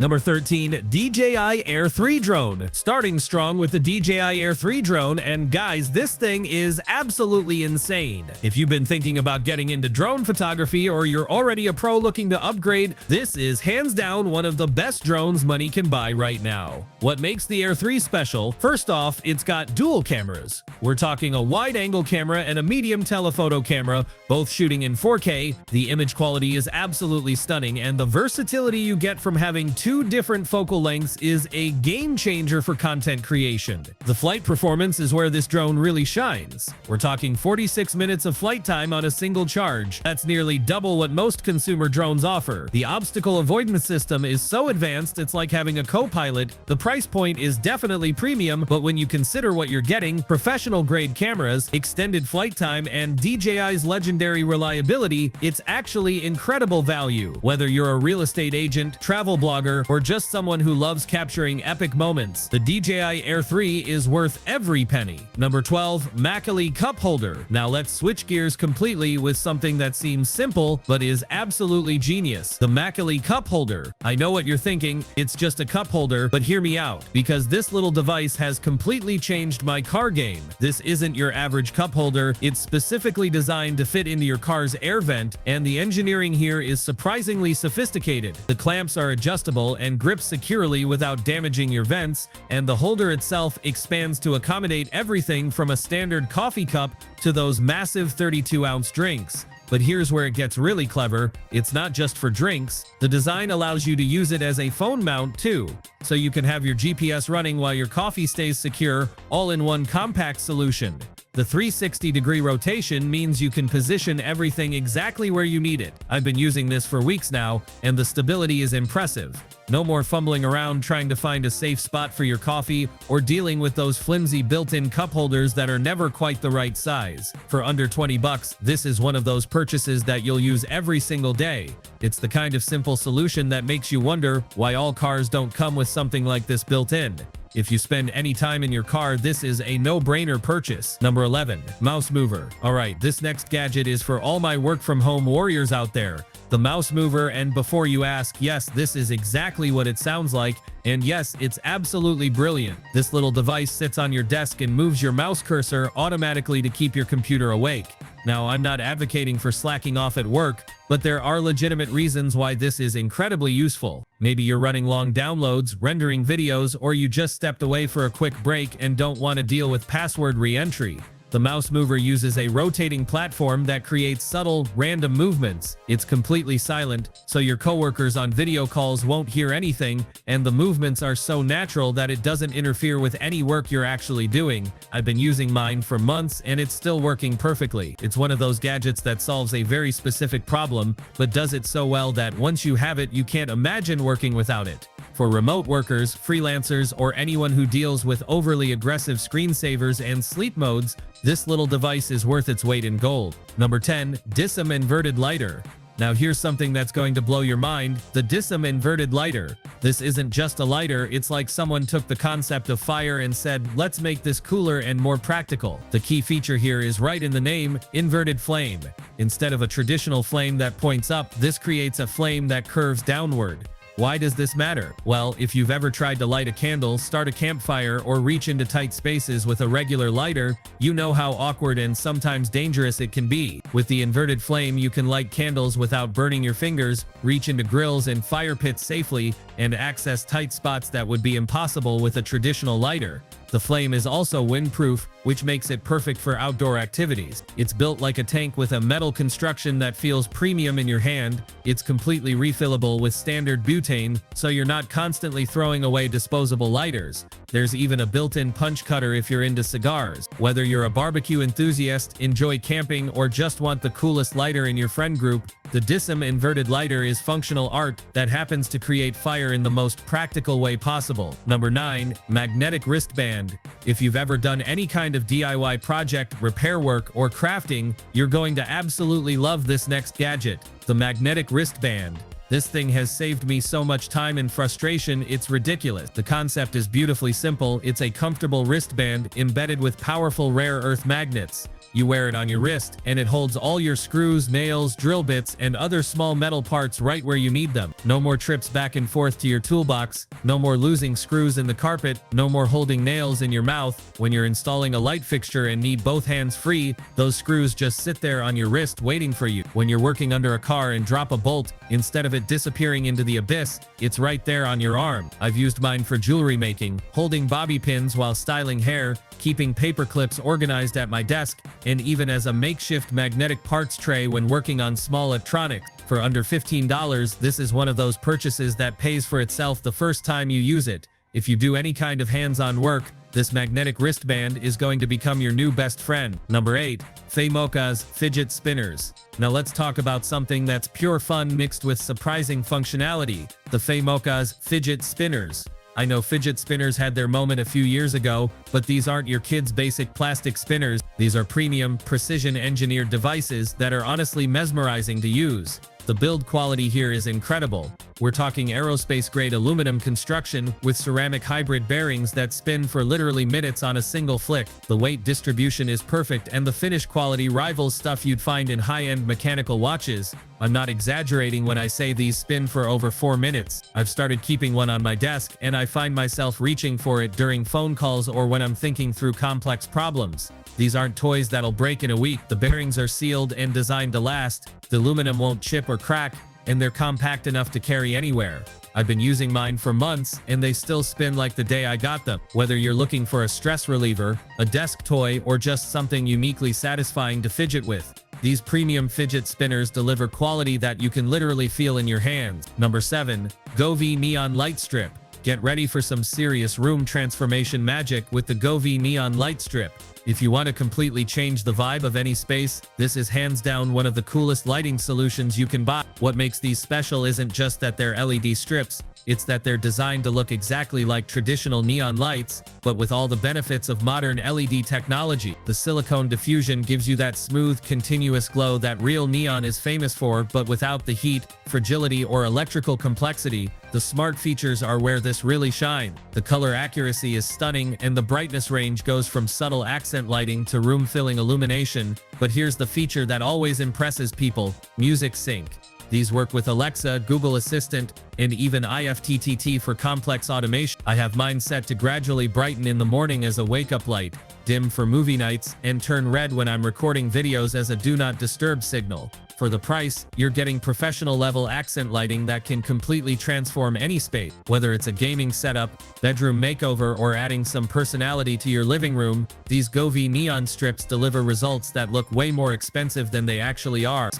Number 13, DJI Air 3 drone. Starting strong with the DJI Air 3 drone, and guys, this thing is absolutely insane. If you've been thinking about getting into drone photography or you're already a pro looking to upgrade, this is hands down one of the best drones money can buy right now. What makes the Air 3 special? First off, it's got dual cameras. We're talking a wide-angle camera and a medium telephoto camera, both shooting in 4K. The image quality is absolutely stunning, and the versatility you get from having two different focal lengths is a game changer for content creation. The flight performance is where this drone really shines. We're talking 46 minutes of flight time on a single charge. That's nearly double what most consumer drones offer. The obstacle avoidance system is so advanced it's like having a co-pilot. The price point is definitely premium, but when you consider what you're getting, professional grade cameras, extended flight time, and DJI's legendary reliability, it's actually incredible value. Whether you're a real estate agent, travel blogger, or just someone who loves capturing epic moments, the DJI Air 3 is worth every penny. Number 12, Macally Cup Holder. Now let's switch gears completely with something that seems simple, but is absolutely genius. The Macally Cup Holder. I know what you're thinking, it's just a cup holder, but hear me out, because this little device has completely changed my car game. This isn't your average cup holder, it's specifically designed to fit into your car's air vent, and the engineering here is surprisingly sophisticated. The clamps are adjustable and grip securely without damaging your vents, and the holder itself expands to accommodate everything from a standard coffee cup to those massive 32-ounce drinks. But here's where it gets really clever. It's not just for drinks. The design allows you to use it as a phone mount too, so you can have your GPS running while your coffee stays secure, all in one compact solution. The 360-degree rotation means you can position everything exactly where you need it. I've been using this for weeks now, and the stability is impressive. No more fumbling around trying to find a safe spot for your coffee or dealing with those flimsy built-in cup holders that are never quite the right size. For under 20 bucks, this is one of those purchases that you'll use every single day. It's the kind of simple solution that makes you wonder why all cars don't come with something like this built in. If you spend any time in your car, this is a no-brainer purchase. Number 11, Mouse Mover. Alright, this next gadget is for all my work-from-home warriors out there. The Mouse Mover, and before you ask, yes, this is exactly what it sounds like, and yes, it's absolutely brilliant. This little device sits on your desk and moves your mouse cursor automatically to keep your computer awake. Now, I'm not advocating for slacking off at work, but there are legitimate reasons why this is incredibly useful. Maybe you're running long downloads, rendering videos, or you just stepped away for a quick break and don't want to deal with password re-entry. The Mouse Mover uses a rotating platform that creates subtle, random movements. It's completely silent, so your coworkers on video calls won't hear anything, and the movements are so natural that it doesn't interfere with any work you're actually doing. I've been using mine for months, and it's still working perfectly. It's one of those gadgets that solves a very specific problem, but does it so well that once you have it, you can't imagine working without it. For remote workers, freelancers, or anyone who deals with overly aggressive screensavers and sleep modes, this little device is worth its weight in gold. Number 10, DISM Inverted Lighter. Now here's something that's going to blow your mind, the DISM Inverted Lighter. This isn't just a lighter, it's like someone took the concept of fire and said, let's make this cooler and more practical. The key feature here is right in the name, inverted flame. Instead of a traditional flame that points up, this creates a flame that curves downward. Why does this matter? Well, if you've ever tried to light a candle, start a campfire, or reach into tight spaces with a regular lighter, you know how awkward and sometimes dangerous it can be. With the inverted flame, you can light candles without burning your fingers, reach into grills and fire pits safely, and access tight spots that would be impossible with a traditional lighter. The flame is also windproof, which makes it perfect for outdoor activities. It's built like a tank with a metal construction that feels premium in your hand. It's completely refillable with standard butane, so you're not constantly throwing away disposable lighters. There's even a built-in punch cutter if you're into cigars. Whether you're a barbecue enthusiast, enjoy camping, or just want the coolest lighter in your friend group, the DISM Inverted Lighter is functional art that happens to create fire in the most practical way possible. Number 9, Magnetic Wristband. If you've ever done any kind of DIY project, repair work, or crafting, you're going to absolutely love this next gadget, the Magnetic Wristband. This thing has saved me so much time and frustration, it's ridiculous. The concept is beautifully simple. It's a comfortable wristband embedded with powerful rare earth magnets. You wear it on your wrist, and it holds all your screws, nails, drill bits, and other small metal parts right where you need them. No more trips back and forth to your toolbox, no more losing screws in the carpet, no more holding nails in your mouth. When you're installing a light fixture and need both hands free, those screws just sit there on your wrist waiting for you. When you're working under a car and drop a bolt, instead of it disappearing into the abyss, it's right there on your arm. I've used mine for jewelry making, holding bobby pins while styling hair, keeping paper clips organized at my desk, and even as a makeshift magnetic parts tray when working on small electronics. For under $15, this is one of those purchases that pays for itself the first time you use it. If you do any kind of hands-on work, this magnetic wristband is going to become your new best friend. Number 8. Faymoca's Fidget Spinners. Now let's talk about something that's pure fun mixed with surprising functionality. The Faymoca's Fidget Spinners. I know fidget spinners had their moment a few years ago, but these aren't your kids' basic plastic spinners. These are premium, precision-engineered devices that are honestly mesmerizing to use. The build quality here is incredible. We're talking aerospace-grade aluminum construction with ceramic hybrid bearings that spin for literally minutes on a single flick. The weight distribution is perfect and the finish quality rivals stuff you'd find in high-end mechanical watches. I'm not exaggerating when I say these spin for over 4 minutes. I've started keeping one on my desk and I find myself reaching for it during phone calls or when I'm thinking through complex problems. These aren't toys that'll break in a week. The bearings are sealed and designed to last. The aluminum won't chip or crack, and they're compact enough to carry anywhere. I've been using mine for months, and they still spin like the day I got them. Whether you're looking for a stress reliever, a desk toy, or just something uniquely satisfying to fidget with, these premium fidget spinners deliver quality that you can literally feel in your hands. Number 7. Govee Neon Light Strip. Get ready for some serious room transformation magic with the Govee Neon Light Strip. If you want to completely change the vibe of any space, this is hands down one of the coolest lighting solutions you can buy. What makes these special isn't just that they're LED strips, it's that they're designed to look exactly like traditional neon lights, but with all the benefits of modern LED technology. The silicone diffusion gives you that smooth, continuous glow that real neon is famous for, but without the heat, fragility, or electrical complexity. The smart features are where this really shines. The color accuracy is stunning, and the brightness range goes from subtle accent lighting to room-filling illumination. But here's the feature that always impresses people: music sync. These work with Alexa, Google Assistant, and even IFTTT for complex automation. I have mine set to gradually brighten in the morning as a wake-up light, dim for movie nights, and turn red when I'm recording videos as a do not disturb signal. For the price, you're getting professional-level accent lighting that can completely transform any space. Whether it's a gaming setup, bedroom makeover, or adding some personality to your living room, these Govee neon strips deliver results that look way more expensive than they actually are.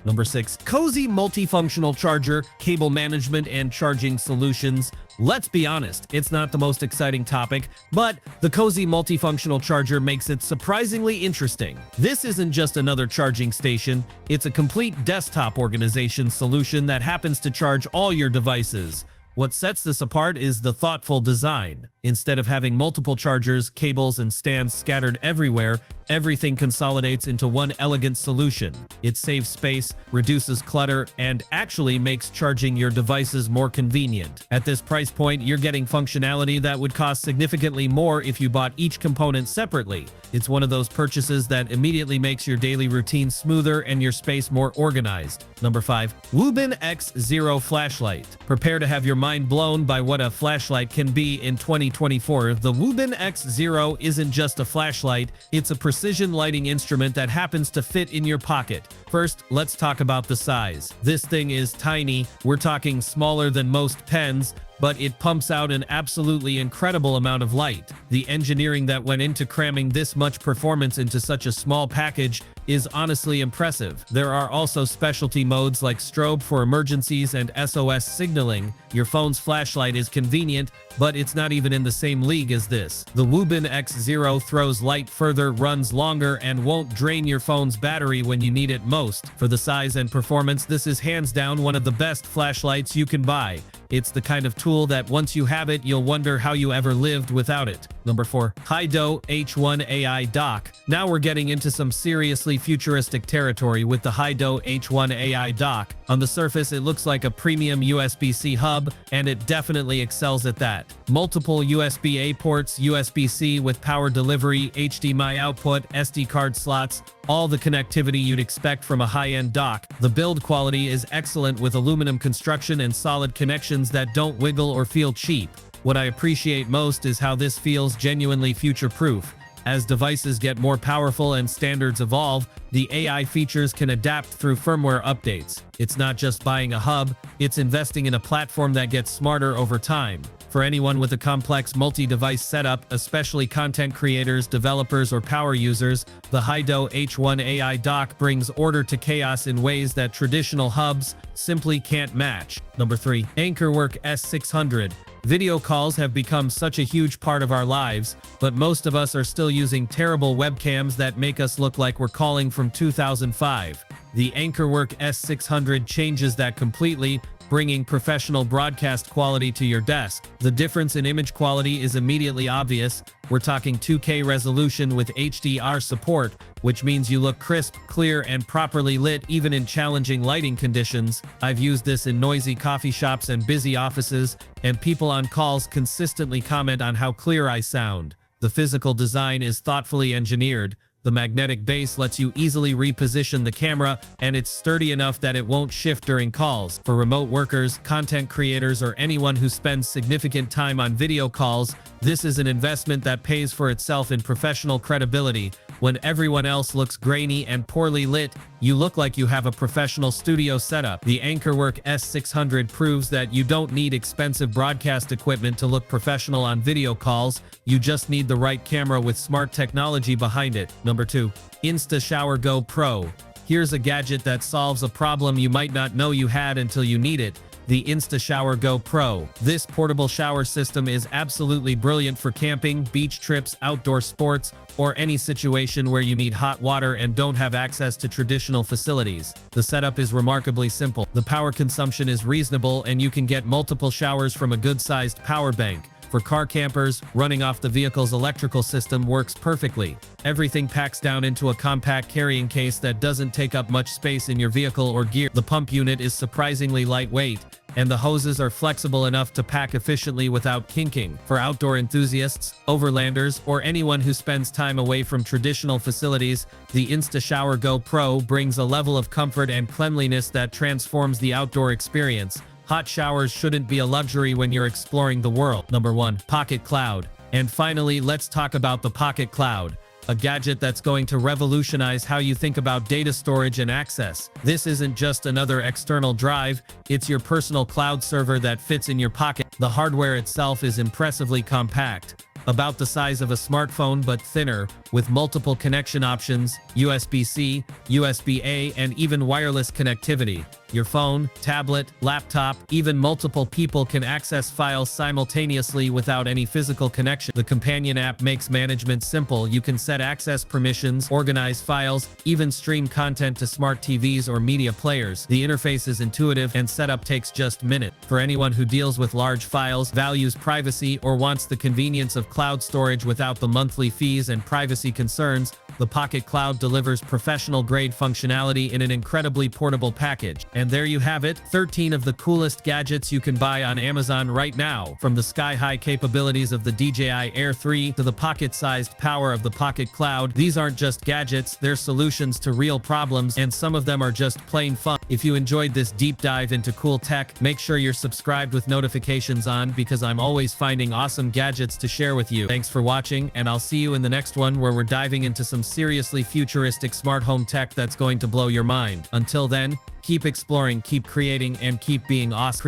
Number 6. Cozy Multifunctional Charger, Cable Management and Charging Solutions. Let's be honest, it's not the most exciting topic, but the Cozy Multifunctional Charger makes it surprisingly interesting. This isn't just another charging station, it's a complete desktop organization solution that happens to charge all your devices. What sets this apart is the thoughtful design. Instead of having multiple chargers, cables, and stands scattered everywhere, everything consolidates into one elegant solution. It saves space, reduces clutter, and actually makes charging your devices more convenient. At this price point, you're getting functionality that would cost significantly more if you bought each component separately. It's one of those purchases that immediately makes your daily routine smoother and your space more organized. Number 5. Wubin X0 Flashlight. Prepare to have your mind blown by what a flashlight can be in 2024. The Wubin X0 isn't just a flashlight, it's a precision lighting instrument that happens to fit in your pocket. First, let's talk about the size. This thing is tiny. We're talking smaller than most pens, but it pumps out an absolutely incredible amount of light. The engineering that went into cramming this much performance into such a small package is honestly impressive. There are also specialty modes like strobe for emergencies and SOS signaling. Your phone's flashlight is convenient, but it's not even in the same league as this. The Wubin X0 throws light further, runs longer, and won't drain your phone's battery when you need it most. For the size and performance, this is hands down one of the best flashlights you can buy. It's the kind of tool that once you have it, you'll wonder how you ever lived without it. Number 4. Haido H1 AI Dock. Now we're getting into some seriously futuristic territory with the Haido H1 AI Dock. On the surface, it looks like a premium USB-C hub, and it definitely excels at that. Multiple USB-A ports, USB-C with power delivery, HDMI output, SD card slots, all the connectivity you'd expect from a high-end dock. The build quality is excellent with aluminum construction and solid connections that don't wiggle or feel cheap. What I appreciate most is how this feels genuinely future-proof. As devices get more powerful and standards evolve, the AI features can adapt through firmware updates. It's not just buying a hub, it's investing in a platform that gets smarter over time. For anyone with a complex multi-device setup, especially content creators, developers, or power users, the Haido H1 AI Dock brings order to chaos in ways that traditional hubs simply can't match. Number 3. Ankerwork S600. Video calls have become such a huge part of our lives, but most of us are still using terrible webcams that make us look like we're calling from 2005. The Ankerwork S600 changes that completely, bringing professional broadcast quality to your desk. The difference in image quality is immediately obvious. We're talking 2K resolution with HDR support, which means you look crisp, clear, and properly lit even in challenging lighting conditions. I've used this in noisy coffee shops and busy offices, and people on calls consistently comment on how clear I sound. The physical design is thoughtfully engineered. The magnetic base lets you easily reposition the camera, and it's sturdy enough that it won't shift during calls. For remote workers, content creators, or anyone who spends significant time on video calls, this is an investment that pays for itself in professional credibility. When everyone else looks grainy and poorly lit, you look like you have a professional studio setup. The Ankerwork S600 proves that you don't need expensive broadcast equipment to look professional on video calls. You just need the right camera with smart technology behind it. Number 2. InstaShower Go Pro. Here's a gadget that solves a problem you might not know you had until you need it. The InstaShower Go Pro. This portable shower system is absolutely brilliant for camping, beach trips, outdoor sports, or any situation where you need hot water and don't have access to traditional facilities. The setup is remarkably simple. The power consumption is reasonable, and you can get multiple showers from a good-sized power bank. For car campers, running off the vehicle's electrical system works perfectly. Everything packs down into a compact carrying case that doesn't take up much space in your vehicle or gear. The pump unit is surprisingly lightweight, and the hoses are flexible enough to pack efficiently without kinking. For outdoor enthusiasts, overlanders, or anyone who spends time away from traditional facilities, the InstaShower Go Pro brings a level of comfort and cleanliness that transforms the outdoor experience. Hot showers shouldn't be a luxury when you're exploring the world. Number 1. Pocket Cloud. And finally, let's talk about the Pocket Cloud, a gadget that's going to revolutionize how you think about data storage and access. This isn't just another external drive, it's your personal cloud server that fits in your pocket. The hardware itself is impressively compact, about the size of a smartphone but thinner, with multiple connection options, USB-C, USB-A, and even wireless connectivity. Your phone, tablet, laptop, even multiple people can access files simultaneously without any physical connection. The companion app makes management simple. You can set access permissions, organize files, even stream content to smart TVs or media players. The interface is intuitive and setup takes just minutes. For anyone who deals with large files, values privacy, or wants the convenience of cloud storage without the monthly fees and privacy concerns, the Pocket Cloud delivers professional-grade functionality in an incredibly portable package. And there you have it, 13 of the coolest gadgets you can buy on Amazon right now. From the sky-high capabilities of the DJI Air 3 to the pocket-sized power of the Pocket Cloud, these aren't just gadgets, they're solutions to real problems, and some of them are just plain fun. If you enjoyed this deep dive into cool tech, make sure you're subscribed with notifications on, because I'm always finding awesome gadgets to share with you. Thanks for watching, and I'll see you in the next one where we're diving into some seriously futuristic smart home tech that's going to blow your mind. Until then, keep exploring, keep creating, and keep being awesome.